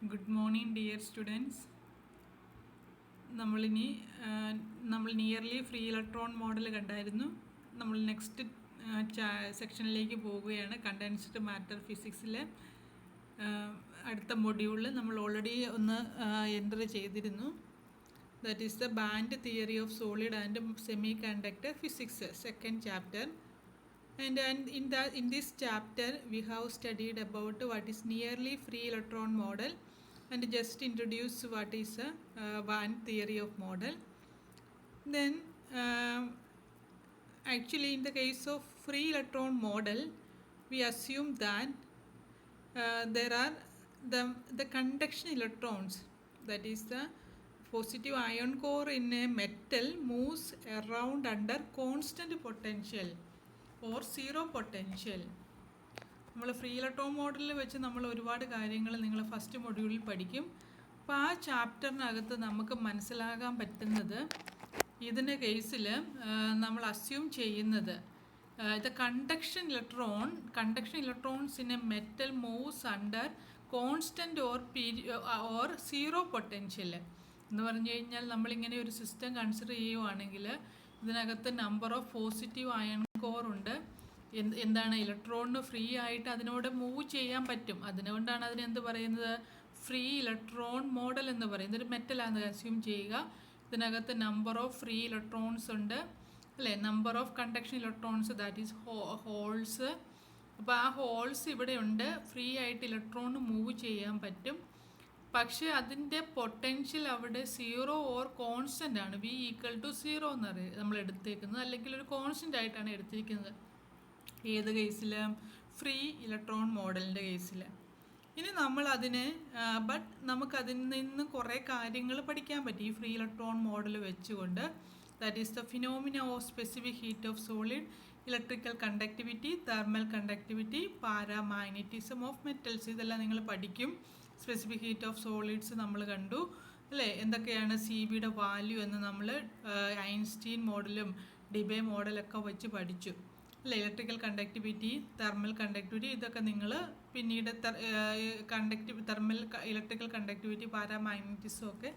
Good morning, dear students. നമ്മൾ nearly free electron model കണ്ടായിരുന്നു. നമ്മൾ നെക്സ്റ്റ് സെക്ഷനിലേക്ക് പോവുകയാണ്. കണ്ടൻസ്ഡ് മാറ്റർ ഫിസിക്സിലെ അടുത്ത മൊഡ്യൂളിൽ നമ്മൾ ഓൾറെഡി ഒന്ന് എൻ്റർ ചെയ്തിരുന്നു. That is the band theory of solid and semi conductor physics, second chapter. And in this chapter we have studied about what is nearly free electron model and just introduce what is a band theory of model. Then actually in the case of free electron model we assume that there are the conduction electrons, that is the positive ion core in a metal moves around under constant potential or zero potential. നമ്മൾ free electron മോഡലിൽ വെച്ച് നമ്മൾ ഒരുപാട് കാര്യങ്ങൾ നിങ്ങൾ first മൊഡ്യൂളിൽ പഠിക്കും. അപ്പോൾ ആ ചാപ്റ്ററിനകത്ത് നമുക്ക് മനസ്സിലാകാൻ പറ്റുന്നത് ഇതിൻ്റെ കേസിൽ നമ്മൾ അസ്യൂം ചെയ്യുന്നത് the conduction electrons in A metal moves under constant or zero potential എന്ന് പറഞ്ഞു കഴിഞ്ഞാൽ നമ്മളിങ്ങനെ ഒരു സിസ്റ്റം കൺസിഡർ ചെയ്യുവാണെങ്കിൽ ഇതിനകത്ത് number of positive ion core ഉണ്ട്. എന്താണ് ഇലക്ട്രോണിന് ഫ്രീ ആയിട്ട് അതിനോട് മൂവ് ചെയ്യാൻ പറ്റും. അതുകൊണ്ടാണ് അതിനെന്ത് പറയുന്നത്, ഫ്രീ ഇലക്ട്രോൺ മോഡൽ എന്ന് പറയുന്നത്. ഒരു മെറ്റലാണെന്ന് അസ്യൂം ചെയ്യുക. ഇതിനകത്ത് നമ്പർ ഓഫ് ഫ്രീ ഇലക്ട്രോൺസ് ഉണ്ട് അല്ലേ, number of conduction electrons, that is holes. അപ്പോൾ ആ ഹോൾസ് ഇവിടെ ഉണ്ട്, ഫ്രീ ആയിട്ട് ഇലക്ട്രോണിന് മൂവ് ചെയ്യാൻ പറ്റും. പക്ഷേ അതിൻ്റെ പൊട്ടൻഷ്യൽ അവിടെ സീറോ ഓർ കോൺസ്റ്റൻ്റ് ആണ്, വി ഈക്വൽ ടു സീറോ എന്ന് നമ്മൾ എടുത്തേക്കുന്നത്, അല്ലെങ്കിൽ ഒരു കോൺസ്റ്റൻ്റ് ആയിട്ടാണ് എടുത്തിരിക്കുന്നത്. ഏത് കേസിൽ? ഫ്രീ ഇലക്ട്രോൺ മോഡലിൻ്റെ കേസിൽ. ഇനി നമ്മൾ അതിനെ നമുക്കതിൽ നിന്ന് കുറേ കാര്യങ്ങൾ പഠിക്കാൻ പറ്റും ഈ ഫ്രീ ഇലക്ട്രോൺ മോഡൽ വെച്ചുകൊണ്ട്. That is the phenomena of specific heat of solid, electrical conductivity, thermal conductivity, paramagnetism of metals, ഇതെല്ലാം നിങ്ങൾ പഠിക്കും. സ്പെസിഫിക് ഹീറ്റ് ഓഫ് സോളിഡ്സ് നമ്മൾ കണ്ടു അല്ലേ, എന്തൊക്കെയാണ് സി ബിയുടെ വാല്യൂ എന്ന് നമ്മൾ ഐൻസ്റ്റീൻ മോഡലും ഡിബേ മോഡലൊക്കെ വെച്ച് പഠിച്ചു അല്ലേ. ഇലക്ട്രിക്കൽ തെർമൽ കണ്ടക്ടിവിറ്റി ഇതൊക്കെ നിങ്ങൾ പിന്നീട് ഇലക്ട്രിക്കൽ കണ്ടക്ടിവിറ്റി, പാരാമാഗ്നറ്റിസം ഒക്കെ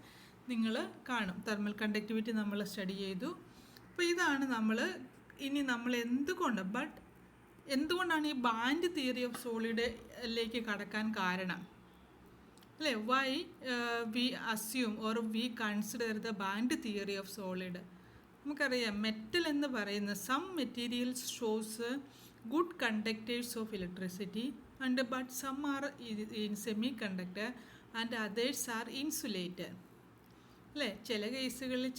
നിങ്ങൾ കാണും. തെർമൽ കണ്ടക്ടിവിറ്റി നമ്മൾ സ്റ്റഡി ചെയ്തു. അപ്പോൾ ഇതാണ് നമ്മൾ എന്തുകൊണ്ടാണ് ഈ ബാൻഡ് തിയറി ഓഫ് സോളിഡിലേക്ക് കടക്കാൻ കാരണം അല്ലേ. Why we assume or we consider the band theory of solid. നമുക്കറിയാം മെറ്റൽ എന്ന് പറയുന്ന some materials shows good conductors of electricity and but some are in semiconductor and others are insulator അല്ലേ. ചില കേസുകളിൽ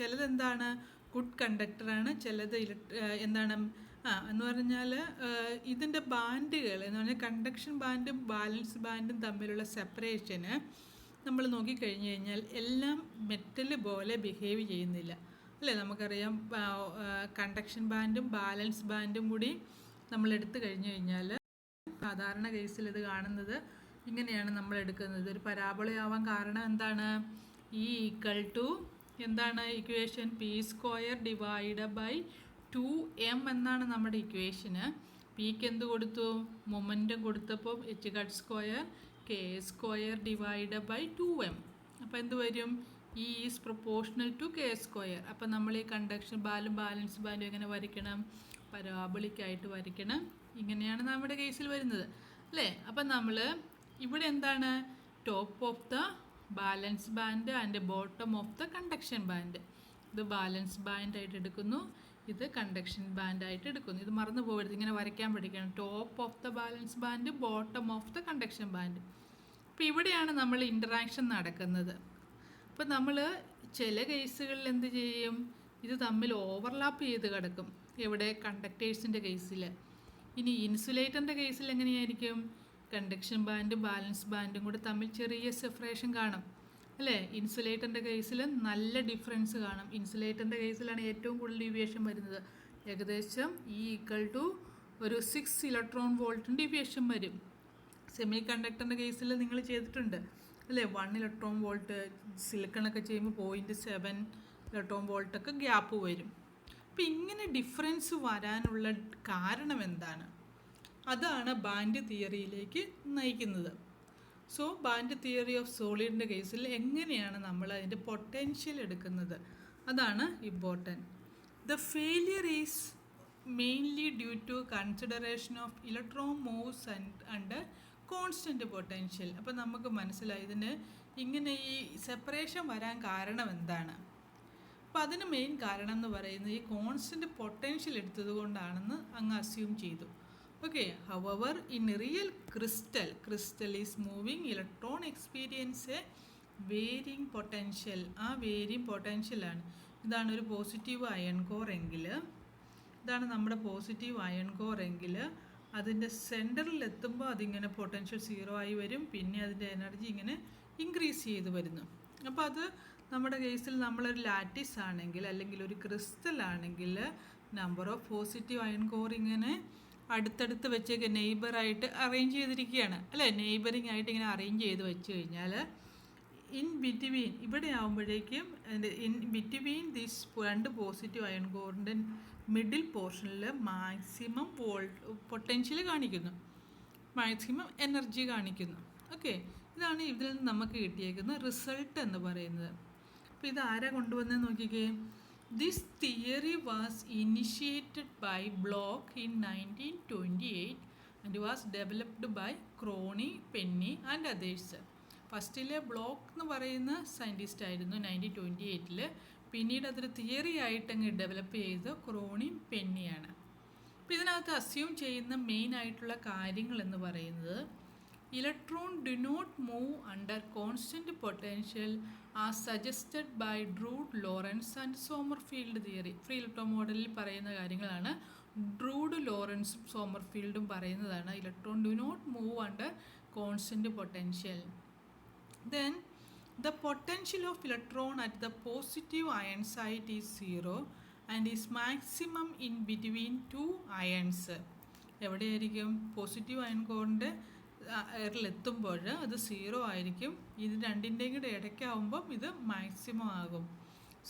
ചിലതെന്താണ് good കണ്ടക്ടറാണ്, ചിലത് എന്താണ് എന്ന് പറഞ്ഞാൽ ഇതിൻ്റെ ബാൻഡുകൾ എന്ന് പറഞ്ഞാൽ കണ്ടക്ഷൻ ബാൻഡും ബാലൻസ് ബാൻഡും തമ്മിലുള്ള സെപ്പറേഷന് നമ്മൾ നോക്കിക്കഴിഞ്ഞ് കഴിഞ്ഞാൽ എല്ലാം മെറ്റൽ പോലെ ബിഹേവ് ചെയ്യുന്നില്ല അല്ലേ. നമുക്കറിയാം കണ്ടക്ഷൻ ബാൻഡും ബാലൻസ് ബാൻഡും കൂടി നമ്മൾ എടുത്തു കഴിഞ്ഞ് കഴിഞ്ഞാൽ സാധാരണ കേസിൽ ഇത് കാണുന്നത് ഇങ്ങനെയാണ് നമ്മൾ എടുക്കുന്നത്. ഒരു പരാബോളയാവാൻ കാരണം എന്താണ്, ഈ ഈക്വൽ ടു എന്താണ് equation, P square divide by 2m എന്നാണ് നമ്മുടെ ഇക്വേഷന്. പിക്ക് എന്ത് കൊടുത്തു, മൊമെൻറ്റം കൊടുത്തപ്പോൾ h² k square divide by 2m. അപ്പോൾ എന്ത് വരും, E is proportional to k². അപ്പോൾ നമ്മൾ ഈ കണ്ടക്ഷൻ ബാലൻസ് ബാൻഡും എങ്ങനെ വരയ്ക്കണം, പരാബോളിക്കായിട്ട് വരയ്ക്കണം. ഇങ്ങനെയാണ് നമ്മുടെ കേസിൽ വരുന്നത് അല്ലേ. അപ്പം നമ്മൾ ഇവിടെ എന്താണ്, top of the balance band and bottom of the conduction band. ഇത് ബാലൻസ് ബാൻഡായിട്ട് എടുക്കുന്നു, ഇത് കണ്ടക്ഷൻ ബാൻഡായിട്ട് എടുക്കുന്നു. ഇത് മറന്നു പോകരുത്, ഇങ്ങനെ വരയ്ക്കാൻ പഠിക്കണം. Top of the balance band, bottom of the conduction band. അപ്പോൾ ഇവിടെയാണ് നമ്മൾ ഇൻറ്ററാക്ഷൻ നടക്കുന്നത്. അപ്പോൾ നമ്മൾ ചില കേസുകളിൽ എന്ത് ചെയ്യും, ഇത് തമ്മിൽ ഓവർലാപ്പ് ചെയ്ത് കിടക്കും. എവിടെ, കണ്ടക്ടേഴ്സിൻ്റെ കേസിൽ. ഇനി ഇൻസുലേറ്ററിൻ്റെ കേസിൽ എങ്ങനെയായിരിക്കും, കണ്ടക്ഷൻ ബാൻഡും ബാലൻസ് ബാൻഡും കൂടെ തമ്മിൽ ചെറിയ സെപ്പറേഷൻ കാണും അല്ലേ. ഇൻസുലേറ്ററിൻ്റെ കേസിൽ നല്ല ഡിഫറൻസ് കാണും. ഇൻസുലേറ്ററിൻ്റെ കേസിലാണ് ഏറ്റവും കൂടുതൽ ഡീവിയേഷൻ വരുന്നത്. ഏകദേശം ഈക്വൽ ടു ഒരു 6 ഇലക്ട്രോൺ വോൾട്ടിൻ്റെ ഡീവിയേഷൻ വരും. സെമി കണ്ടക്ടറിൻ്റെ കേസിൽ നിങ്ങൾ ചെയ്തിട്ടുണ്ട് അല്ലേ, 1 ഇലക്ട്രോൺ വോൾട്ട്. സിലിക്കണൊക്കെ ചെയ്യുമ്പോൾ 0.7 ഇലക്ട്രോൺ വോൾട്ടൊക്കെ ഗ്യാപ്പ് വരും. അപ്പോൾ ഇങ്ങനെ ഡിഫറൻസ് വരാനുള്ള കാരണം എന്താണ്, അതാണ് ബാൻഡ് തിയറിയിലേക്ക് നയിക്കുന്നത്. സോ ബാൻഡ് തിയറി ഓഫ് സോളിഡിൻ്റെ കേസിൽ എങ്ങനെയാണ് നമ്മൾ അതിൻ്റെ പൊട്ടൻഷ്യൽ എടുക്കുന്നത്, അതാണ് important. The failure is mainly due to consideration of electron moves under constant potential. അപ്പോൾ നമുക്ക് മനസ്സിലായി ഇതിന് ഇങ്ങനെ ഈ സെപ്പറേഷൻ വരാൻ കാരണം എന്താണ്. അപ്പോൾ അതിന് മെയിൻ കാരണം എന്ന് പറയുന്നത് ഈ കോൺസ്റ്റൻറ്റ് പൊട്ടൻഷ്യൽ എടുത്തത് കൊണ്ടാണെന്ന് അങ്ങ് അസ്യൂം ചെയ്തു. Okay, however in real crystal is moving electron experience a varying potential. ആ വേരിങ് പൊട്ടൻഷ്യലാണ്. ഇതാണ് ഒരു പോസിറ്റീവ് അയൺ കോർ എങ്കിൽ, ഇതാണ് നമ്മുടെ പോസിറ്റീവ് അയൺ കോർ എങ്കിൽ അതിൻ്റെ സെൻറ്ററിൽ എത്തുമ്പോൾ അതിങ്ങനെ പൊട്ടൻഷ്യൽ 0 ആയി വരും. പിന്നെ അതിൻ്റെ എനർജി ഇങ്ങനെ ഇൻക്രീസ് ചെയ്ത് വരുന്നു. അപ്പോൾ അത് നമ്മുടെ കേസിൽ നമ്മളൊരു ലാറ്റിസ് ആണെങ്കിൽ അല്ലെങ്കിൽ ഒരു ക്രിസ്റ്റൽ ആണെങ്കിൽ number of positive ion core ഇങ്ങനെ അടുത്തടുത്ത് വെച്ചേക്ക് നെയ്ബറായിട്ട് അറേഞ്ച് ചെയ്തിരിക്കുകയാണ് അല്ലേ. നെയ്ബറിങ് ആയിട്ട് ഇങ്ങനെ അറേഞ്ച് ചെയ്ത് വെച്ച് കഴിഞ്ഞാൽ ഇൻ ബിറ്റ്വീൻ ഇവിടെ ആകുമ്പോഴേക്കും in between this 2 positive ion കോറിൻ്റെ മിഡിൽ പോർഷനിൽ മാക്സിമം പൊട്ടൻഷ്യൽ കാണിക്കുന്നു, മാക്സിമം എനർജി കാണിക്കുന്നു. ഓക്കെ, ഇതാണ് ഇതിൽ നിന്ന് നമുക്ക് കിട്ടിയേക്കുന്ന റിസൾട്ട് എന്ന് പറയുന്നത്. അപ്പോൾ ഇത് ആരാ കൊണ്ടുവന്നതെന്ന് നോക്കിക്കേ. This theory was initiated by Bloch in 1928 and was developed by Kronig, Penney and others. ഫസ്റ്റിലെ ബ്ലോക്ക് എന്ന് പറയുന്ന സയൻറ്റിസ്റ്റ് ആയിരുന്നു 1928. പിന്നീട് അതൊരു തിയറി ആയിട്ടങ്ങ് ഡെവലപ്പ് ചെയ്ത് ക്രോണിയും പെന്നിയാണ്. അപ്പോൾ ഇതിനകത്ത് അസ്യൂം ചെയ്യുന്ന മെയിൻ ആയിട്ടുള്ള കാര്യങ്ങൾ എന്ന് പറയുന്നത് electron do not move under constant potential as suggested by Drude, Lorentz and Sommerfeld theory. Free electron മോഡലിൽ പറയുന്ന കാര്യങ്ങളാണ്. ഡ്രൂഡ്, ലോറൻസും സോമർഫീൽഡും പറയുന്നതാണ് electron do not move under constant potential. Then the potential of electron at the positive ion site is 0 and is maximum in between 2 ions. എവിടെയായിരിക്കും? Positive ion കോറിൻ്റെ എയറിലെത്തുമ്പോൾ അത് 0 ആയിരിക്കും. ഇത് രണ്ടിൻ്റെയും കൂടെ ഇടയ്ക്കാവുമ്പം ഇത് മാക്സിമം ആകും.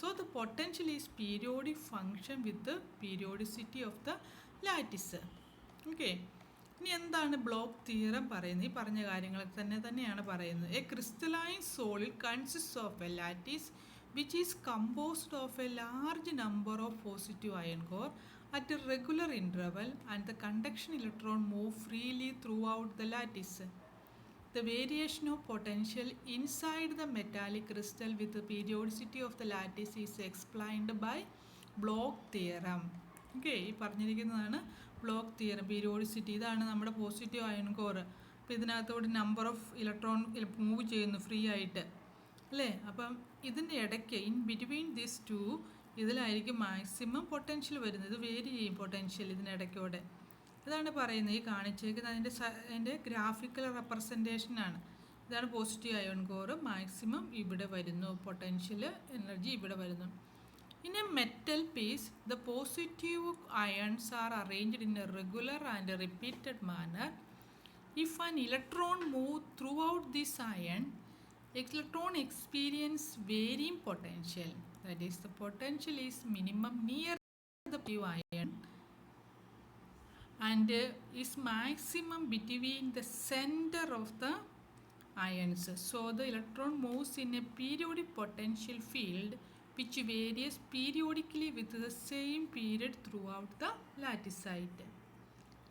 So the potential is periodic function with periodicity of the lattice. Okay, ഇനി എന്താണ് ബ്ലോക്ക് തിയറം പറയുന്നത്? ഈ പറഞ്ഞ കാര്യങ്ങൾ തന്നെയാണ് പറയുന്നത്. A crystalline solid consist of A lattice which is composed of A large number of positive ion core at A regular interval and the conduction electron move freely through out the lattice. The variation of potential inside the metallic crystal with the periodicity of the lattice is explained by Bloch theorem. Okay, ഈ പറഞ്ഞിരിക്കുന്നതാണ് block theorem. Periodicity, ഇതാണ് നമ്മുടെ positive ion core. അപ്പോൾ ഇതിനകത്തോട് number of electron move ചെയ്യുന്നു free ആയിട്ട് അല്ലേ. അപ്പം ഇതിൻ്റെ ഇടയ്ക്ക് ഇൻ ബിറ്റ്വീൻ ദിസ് 2 ഇതിലായിരിക്കും മാക്സിമം പൊട്ടൻഷ്യൽ വരുന്നത്. ഇത് വേരി ചെയ്യും പൊട്ടൻഷ്യൽ ഇതിനിടയ്ക്കോടെ. ഇതാണ് പറയുന്നത്. ഈ കാണിച്ചേക്കുന്നത് അതിൻ്റെ ഗ്രാഫിക്കൽ റെപ്രസെൻറ്റേഷനാണ്. ഇതാണ് പോസിറ്റീവ് അയൺ കോർ. മാക്സിമം ഇവിടെ വരുന്നു, പൊട്ടൻഷ്യൽ എനർജി ഇവിടെ വരുന്നു. In a metal piece, the positive ions are arranged in a regular and a repeated manner. If an electron moves throughout this ion, electron experience varying potential. That is, the potential is minimum near the positive ion and is maximum between the center of the ions. So the electron moves in a periodic potential field which varies periodically with the same period throughout the lattice site.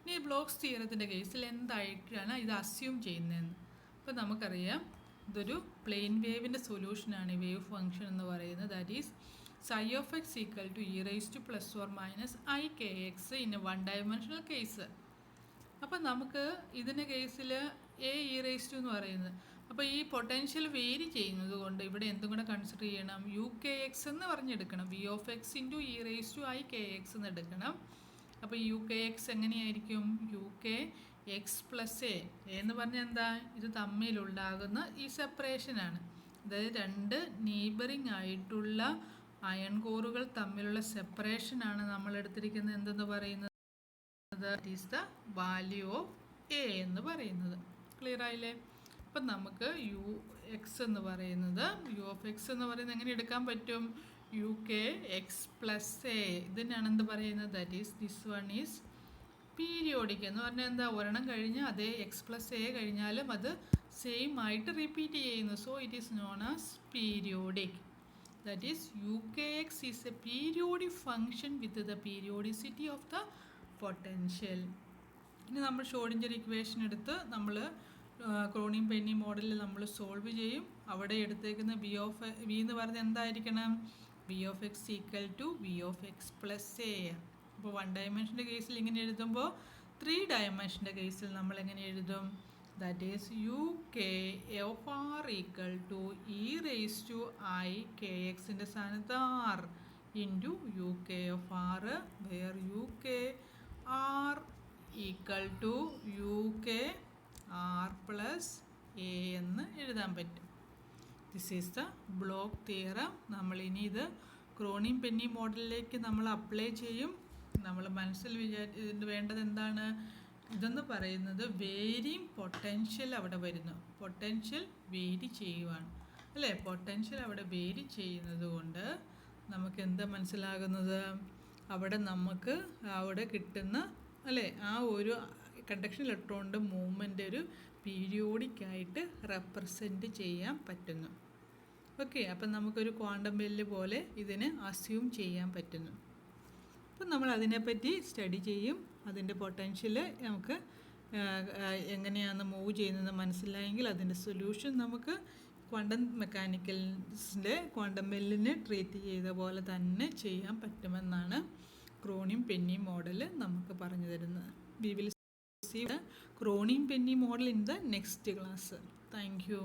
ഇനി blocks തിയറത്തിൻ്റെ കേസിൽ എന്തായിട്ടാണ് ഇത് assume ചെയ്യുന്നതെന്ന്. അപ്പോൾ നമുക്കറിയാം ഇതൊരു plain വേവിൻ്റെ സൊല്യൂഷനാണ് ഈ wave function എന്ന് പറയുന്നത്. That is psi of x equal to e raised to plus or minus I kx in a one dimensional case. അപ്പോൾ നമുക്ക് ഇതിൻ്റെ കേസിൽ എ ഇ റേസ് ടു എന്ന് പറയുന്നത്. അപ്പോൾ ഈ പൊട്ടൻഷ്യൽ വേരി ചെയ്യുന്നത് കൊണ്ട് ഇവിടെ എന്തും കൂടെ കൺസിഡർ ചെയ്യണം, യു കെ എക്സ് എന്ന് പറഞ്ഞെടുക്കണം. V of x into e raise to I k x എന്ന് എടുക്കണം. അപ്പോൾ യു കെ എക്സ് എങ്ങനെയായിരിക്കും? U K X plus A എന്ന് പറഞ്ഞാൽ എന്താ? ഇത് തമ്മിലുണ്ടാകുന്ന ഈ സെപ്പറേഷനാണ്. അതായത് 2 നെയ്ബറിങ് ആയിട്ടുള്ള അയൺ കോറുകൾ തമ്മിലുള്ള സെപ്പറേഷനാണ് നമ്മൾ എടുത്തിരിക്കുന്നത് എന്തെന്ന് പറയുന്നത്. That is the value of A എന്ന് പറയുന്നത്. ക്ലിയർ ആയില്ലേ? അപ്പം നമുക്ക് യു എക്സ് എന്ന് പറയുന്നത്, യു ഓഫ് എക്സ് എന്ന് പറയുന്നത് എങ്ങനെ എടുക്കാൻ പറ്റും? U K X plus A. ഇതിനാണ് എന്ത് പറയുന്നത്? That is this one is periodic എന്ന് പറഞ്ഞാൽ എന്താ? ഒരെണ്ണം കഴിഞ്ഞാൽ അതേ എക്സ് പ്ലസ് എ കഴിഞ്ഞാലും അത് സെയിം ആയിട്ട് റിപ്പീറ്റ് ചെയ്യുന്നു. So it is known as periodic. That is U K X is a periodic function with the periodicity of the potential. ഇനി നമ്മൾ ഷ്രോഡിഞ്ചർ ഇക്വേഷൻ എടുത്ത് നമ്മൾ ക്രോണിയം പെന്നി മോഡലിൽ നമ്മൾ സോൾവ് ചെയ്യും. അവിടെ എടുത്തേക്കുന്ന വി എന്ന് പറയുന്നത് എന്തായിരിക്കണം? V of X equal to V of X plus A. അപ്പോൾ 1 ഡയമെൻഷൻ്റെ കേസിൽ ഇങ്ങനെ എഴുതുമ്പോൾ 3 ഡയമെൻഷൻ്റെ കേസിൽ നമ്മൾ എങ്ങനെ എഴുതും? That is U K of R equal to E raise to I K എക്സിൻ്റെ സ്ഥാനത്ത് R into U K of R, where U K R equal to U K R plus A എന്ന് എഴുതാൻ പറ്റും. This is the Bloch theorem. നമ്മളിനി ഇത് ക്രോണിയം Penny മോഡലിലേക്ക് നമ്മൾ apply ചെയ്യും. നമ്മൾ മനസ്സിൽ വേണ്ടത് എന്താണ്? ഇതെന്ന് പറയുന്നത് വേരിയും പൊട്ടൻഷ്യൽ അവിടെ വരുന്നു. പൊട്ടൻഷ്യൽ വേരി ചെയ്യുവാണ് അല്ലേ? പൊട്ടൻഷ്യൽ അവിടെ വേരി ചെയ്യുന്നത് കൊണ്ട് നമുക്ക് എന്താ മനസ്സിലാകുന്നത്? അവിടെ നമുക്ക് അവിടെ കിട്ടുന്ന അല്ലേ ആ ഒരു കണ്ടക്ഷൻ ഇലക്ട്രോണിൻ്റെ മൂവ്മെൻ്റ് ഒരു പീരിയോഡിക്കായിട്ട് റെപ്രസെൻറ്റ് ചെയ്യാൻ പറ്റുന്നു. ഓക്കെ, അപ്പം നമുക്കൊരു ക്വാണ്ടം ബെല്ല് പോലെ ഇതിനെ അസ്യൂം ചെയ്യാൻ പറ്റുന്നു. അപ്പം നമ്മൾ അതിനെപ്പറ്റി സ്റ്റഡി ചെയ്യും. അതിൻ്റെ പൊട്ടൻഷ്യൽ നമുക്ക് എങ്ങനെയാണ് മൂവ് ചെയ്യുന്നത് മനസ്സിലായെങ്കിൽ അതിൻ്റെ സൊല്യൂഷൻ നമുക്ക് ക്വാണ്ടം മെക്കാനിക്കൽസിൻ്റെ ക്വാണ്ടം ബെല്ലിനെ ട്രീറ്റ് ചെയ്ത പോലെ തന്നെ ചെയ്യാൻ പറ്റുമെന്നാണ് ക്രോണിയം പെന്നി മോഡൽ നമുക്ക് പറഞ്ഞു തരുന്നത്. We will see the Cronium penny model in the next class. Thank you.